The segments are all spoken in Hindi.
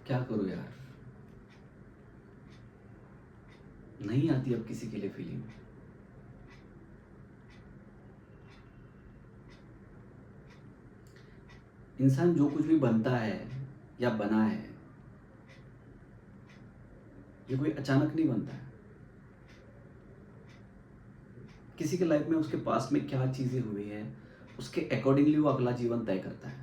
क्या करूँ यार, नहीं आती अब किसी के लिए फीलिंग। इंसान जो कुछ भी बनता है या बना है, ये कोई अचानक नहीं बनता है। किसी के लाइफ में उसके पास्ट में क्या चीज़ें हुई है, उसके अकॉर्डिंगली वो अगला जीवन तय करता है।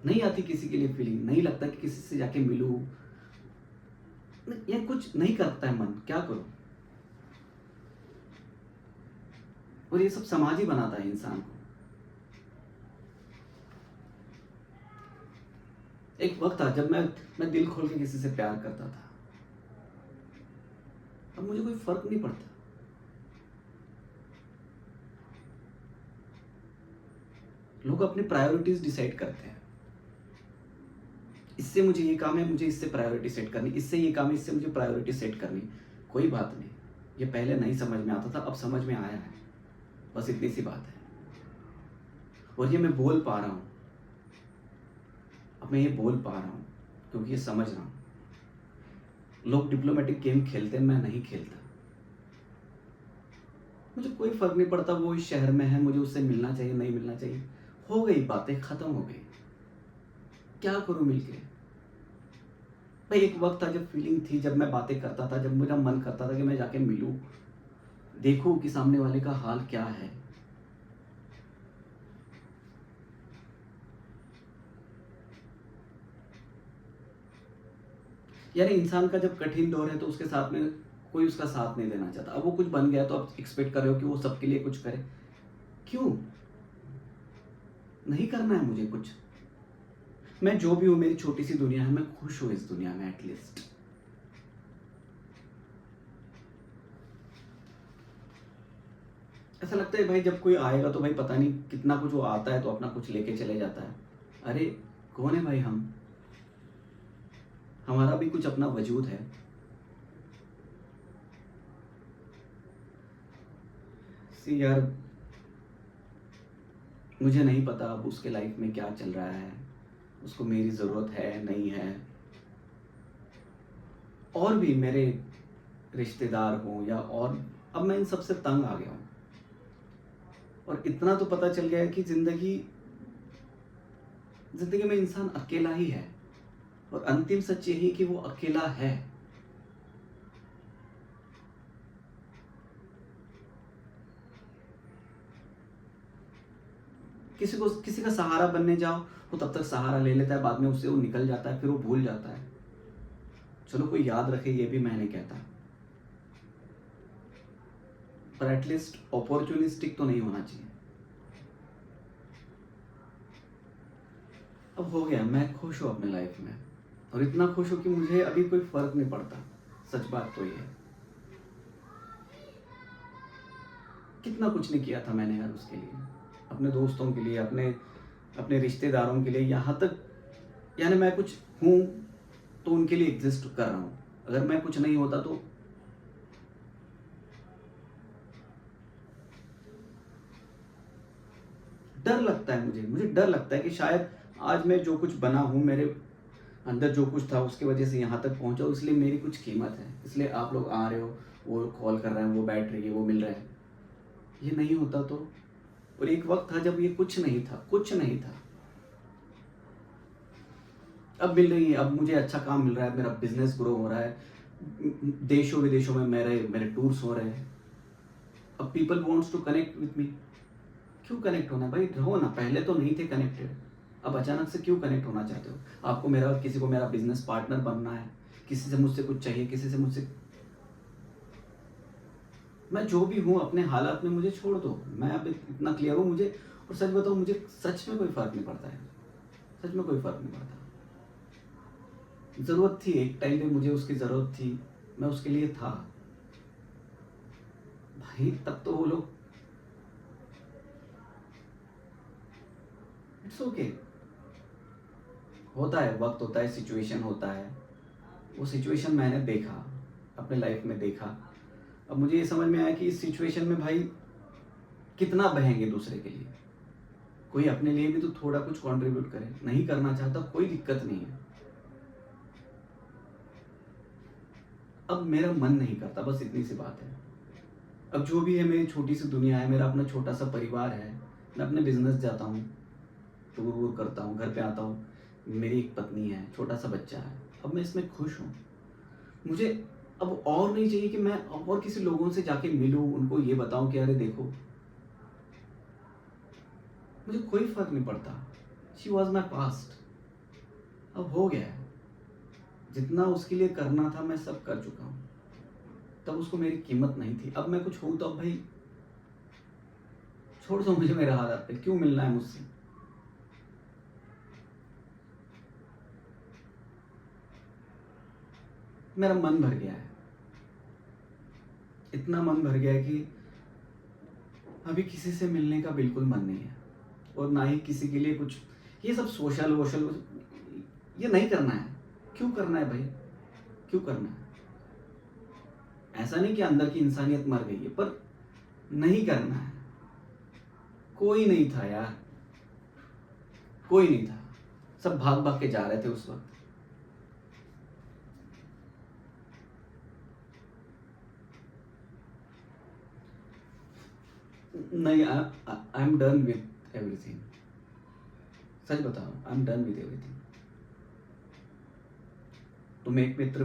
नहीं आती किसी के लिए फीलिंग, नहीं लगता कि किसी से जाके मिलूं, या कुछ नहीं करता है मन, क्या करूं। और ये सब समाज ही बनाता है इंसान को। एक वक्त था जब मैं दिल खोल के किसी से प्यार करता था। अब मुझे कोई फर्क नहीं पड़ता। लोग अपनी प्रायोरिटीज डिसाइड करते हैं। इससे मुझे ये काम है, मुझे इससे प्रायोरिटी सेट करनी, इससे ये काम है, इससे मुझे प्रायोरिटी सेट करनी। कोई बात नहीं, ये पहले नहीं समझ में आता था, अब समझ में आया है। बस इतनी सी बात है। और ये मैं बोल पा रहा हूं, अब मैं ये बोल पा रहा हूं क्योंकि ये समझ रहा हूं। लोग डिप्लोमेटिक गेम खेलते हैं, मैं नहीं खेलता। मुझे कोई फर्क नहीं पड़ता वो इस शहर में है, मुझे उससे मिलना चाहिए नहीं मिलना चाहिए। हो गई बातें, खत्म हो गई। क्या करूं मिलके। भाई एक वक्त था जब फीलिंग थी, जब मैं बातें करता था, जब मेरा मन करता था कि मैं जाके मिलूं, देखूं कि सामने वाले का हाल क्या है। यार इंसान का जब कठिन दौर है तो उसके साथ में कोई उसका साथ नहीं देना चाहता। अब वो कुछ बन गया तो आप एक्सपेक्ट कर रहे हो कि वो सबके लिए कुछ करे। क्यों नहीं करना है मुझे कुछ। मैं जो भी हूं, मेरी छोटी सी दुनिया है, मैं खुश हूं इस दुनिया में एटलीस्ट। ऐसा लगता है भाई जब कोई आएगा तो भाई पता नहीं कितना कुछ वो आता है तो अपना कुछ लेके चले जाता है। अरे कौन है भाई हम, हमारा भी कुछ अपना वजूद है। सी यार, मुझे नहीं पता अब उसके लाइफ में क्या चल रहा है, उसको मेरी ज़रूरत है नहीं है। और भी मेरे रिश्तेदार हों या और, अब मैं इन सबसे तंग आ गया हूँ। और इतना तो पता चल गया है कि ज़िंदगी में इंसान अकेला ही है। और अंतिम सच यही कि वो अकेला है। किसी का सहारा बनने जाओ, वो तब तक सहारा ले लेता है, बाद में उससे वो निकल जाता है, फिर वो भूल जाता है। चलो कोई याद रखे, ये भी मैं नहीं कहता, पर एटलीस्ट अपॉर्चुनिस्टिक तो नहीं होना चाहिए। अब हो गया, मैं खुश हूँ अपने लाइफ में, और इतना खुश हूँ कि मुझे अभी कोई फर्क नहीं पड़ता। सच बात तो ये है। कितना कुछ नहीं किया था मैंने यार उसके लिए, अपने दोस्तों के लिए, अपने अपने रिश्तेदारों के लिए, यहाँ तक यानी मैं कुछ हूँ तो उनके लिए एग्जिस्ट कर रहा हूँ। अगर मैं कुछ नहीं होता तो डर लगता है मुझे डर लगता है कि शायद आज मैं जो कुछ बना हूँ, मेरे अंदर जो कुछ था उसकी वजह से यहाँ तक पहुँचा, इसलिए मेरी कुछ कीमत है, इसलिए आप लोग आ रहे हो, वो कॉल कर रहे हैं, वो बैठ रही है, वो मिल रहे हैं। ये नहीं होता तो। और एक वक्त था जब ये कुछ नहीं था, कुछ नहीं था। अब मिल रही है, अब मुझे अच्छा काम मिल रहा है, मेरा बिजनेस ग्रो हो रहा है, देशों विदेशों में मेरे मेरे टूर्स हो रहे हैं। अब people wants to connect with me. क्यों कनेक्ट होना भाई, रहो ना, पहले तो नहीं थे कनेक्टेड, अब अचानक से क्यों कनेक्ट होना चाहते हो। आपको मेरा, किसी को मेरा बिजनेस पार्टनर बनना है, किसी से मुझसे कुछ चाहिए, किसी से मुझसे, मैं जो भी हूँ अपने हालात में मुझे छोड़ दो। मैं अब इतना क्लियर हूँ मुझे। और सच बताऊँ, मुझे सच में कोई फर्क नहीं पड़ता है, सच में कोई फर्क नहीं पड़ता। ज़रूरत थी, एक टाइम पे मुझे उसकी ज़रूरत थी, मैं उसके लिए था भाई, तब तो वो लोग, इट्स ओके, होता है, वक्त होता है, सिचुएशन होता है। वो सिचुएशन मैंने देखा, अपने लाइफ में देखा। अब मुझे ये समझ में आया कि इस सिचुएशन में भाई कितना बहेंगे दूसरे के लिए। कोई अपने लिए भी तो थोड़ा कुछ कंट्रीब्यूट करे। नहीं करना चाहता, कोई दिक्कत नहीं है। अब मेरा मन नहीं करता, बस इतनी सी बात है। अब जो भी है, मेरी छोटी सी दुनिया है, मेरा अपना छोटा सा परिवार है। मैं अपने बिजनेस जाता हूँ, टूर वूर करता हूँ, घर पे आता हूँ, मेरी एक पत्नी है, छोटा सा बच्चा है। अब मैं इसमें खुश हूँ। मुझे अब और नहीं चाहिए कि मैं और किसी लोगों से जाके मिलूँ, उनको ये बताऊँ कि अरे देखो, मुझे कोई फर्क नहीं पड़ता। She was my past. अब हो गया है। जितना उसके लिए करना था मैं सब कर चुका हूँ। तब उसको मेरी कीमत नहीं थी। अब मैं कुछ हूँ तो अब भाई छोड़ दो मुझे मेरे हालात पे, क्यों मिलना है मुझसे। मेरा मन भर गया है, इतना मन भर गया है कि अभी किसी से मिलने का बिल्कुल मन नहीं है। और ना ही किसी के लिए कुछ ये सब सोशल वोशल ये नहीं करना है। क्यों करना है भाई, क्यों करना है। ऐसा नहीं कि अंदर की इंसानियत मर गई है, पर नहीं करना है। कोई नहीं था यार, कोई नहीं था। सब भाग भाग के जा रहे थे उस वक्त। नहीं, I am done with everything. सच बता रहा हूँ, I am done with everything. तुम एक मित्र,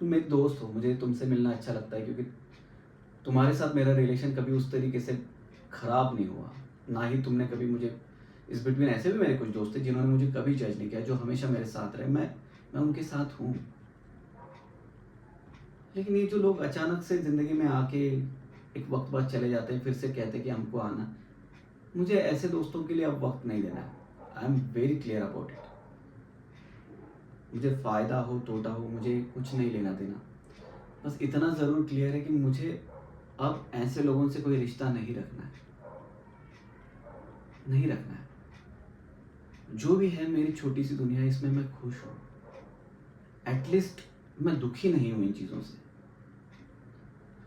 तुम एक दोस्त हो, मुझे तुमसे मिलना अच्छा लगता है क्योंकि तुम्हारे साथ मेरा रिलेशन कभी उस तरीके से खराब नहीं हुआ। ना ही तुमने कभी मुझे इस बिटवीन, ऐसे भी मेरे कुछ दोस्त थे जिन्होंने मुझे कभी जज नहीं किया, जो हमेशा मेरे साथ रहे। मैं उनके साथ हूँ। लेकिन ये जो लोग अचानक से ज़िंदगी में आके एक वक्त बाद चले जाते हैं, फिर से कहते हैं कि हमको आना, मुझे ऐसे दोस्तों के लिए अब वक्त नहीं देना है। I am very clear about it. मुझे फ़ायदा हो टोटा हो, मुझे कुछ नहीं लेना देना। बस इतना ज़रूर क्लियर है कि मुझे अब ऐसे लोगों से कोई रिश्ता नहीं रखना है, नहीं रखना है। जो भी है मेरी छोटी सी दुनिया, इसमें मैं खुश हूँ। एटलीस्ट मैं दुखी नहीं हूँ इन चीज़ों से।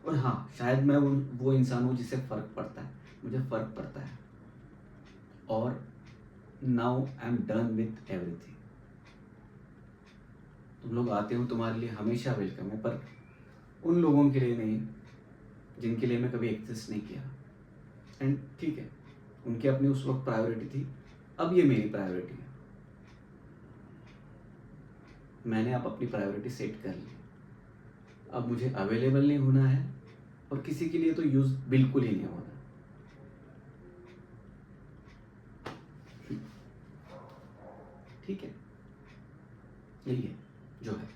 और हाँ, शायद मैं वो इंसान हूँ जिससे फ़र्क पड़ता है, मुझे फ़र्क पड़ता है। और now I am done with everything. तुम लोग आते हो, तुम्हारे लिए हमेशा वेलकम है, पर उन लोगों के लिए नहीं जिनके लिए मैं कभी एग्जिस्ट नहीं किया। एंड ठीक है, उनकी अपनी उस वक्त प्रायोरिटी थी, अब ये मेरी प्रायोरिटी है। मैंने अब अपनी प्रायोरिटी सेट कर ली। अब मुझे अवेलेबल नहीं होना है, और किसी के लिए तो यूज़ बिल्कुल ही नहीं होना। ठीक है, यही है जो है।